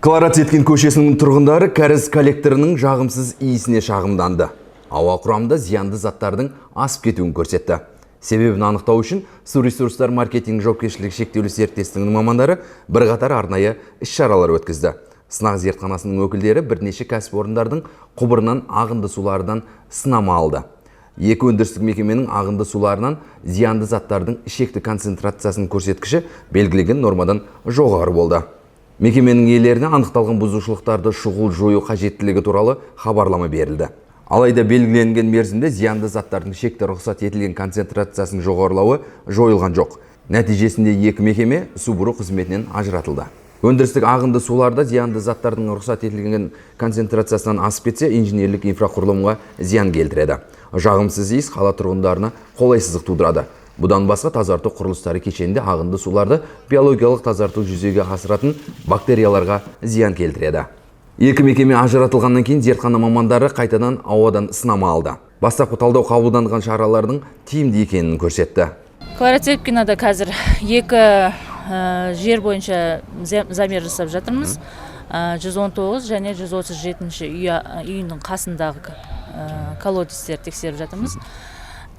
Клара Цеткин көшесінің тұрғындары кәріз коллекторының жағымсыз иісіне шағымданды. Ауа құрамында зиянды заттардың асып кетуін көрсетті. Себебін анықтау үшін Су ресурстар маркетинг жауапкершілігі шектеулі серіктестігінің мамандары бірқатар арнайы іс-шаралар өткізді. Сынақ зертханасының өкілдері бірнеше кәсіпорындардың құбырынан ағынды сулардан сынама алды. Екі өндірістік мекеменің ағынды суларынан зиянды заттардың ішекті концентрациясының көрсеткіші белгіленген нормадан жоғары болды. Мекеменің иелеріне анықталған бұзушылықтарды шұғыл жою қажеттілігі туралы хабарлама берілді. Алайда белгіленген мерзімде зиянды заттардың шекті рұқсат етілген концентрациясының жоғарылауы жойылған жоқ. Нәтижесінде екі мекеме су бұру қызметінен ажыратылды. Өндірістік ағынды суларда зиянды заттардың рұқсат етілген концентрациясынан асып кетсе, инженерлік инфрақұрылымға зиян келтіреді. Жағымсыз иіс қала тұрғындарына қолайсыздық тудырады. Бұдан басқа тазарту құрылыстары кешенінде ағынды суларды биологиялық тазарту жүзеге асыратын бактерияларға зиян келтіреді. Екі мекеме ажыратылғаннан кейін зертхана мамандары қайтадан ауадан сынама алды. Бастапқы талдау қабылданған шаралардың тиімді екенін көрсетті. Клара Цеткинада қазір екі жер бойынша замер жасап жатырмыз. 119 және 137 үйінің қасындағы колодецтер тексеріп жатырмыз.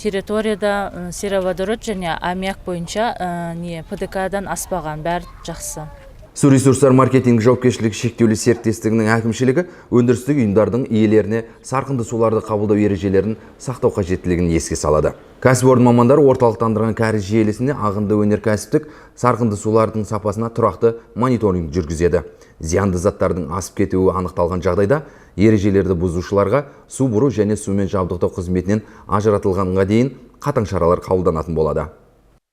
Территорияда сероводород және аммиак бойынша ПДК-дан аспаған, бәрі жақсы. Су ресурстар маркетинг жауапкершілігі шектеулі серіктестігінің әкімшілігі өндірістік ұйымдардың иелеріне сарқынды суларды қабылдау ережелерін сақтау қажеттілігін еске салады. Кәсіпорын мамандары орталықтандырған кәріз желісінде ағынды өнеркәсіптік сарқынды сулардың сапасына тұрақты мониторинг жүргізеді. Зиянды заттардың асып кетуі анықталған жағдайда ережелерді бұзушыларға су бұру және сумен жабдықтау қызметінен ажыратылғанға дейін қатаң шаралар қабылданатын болады.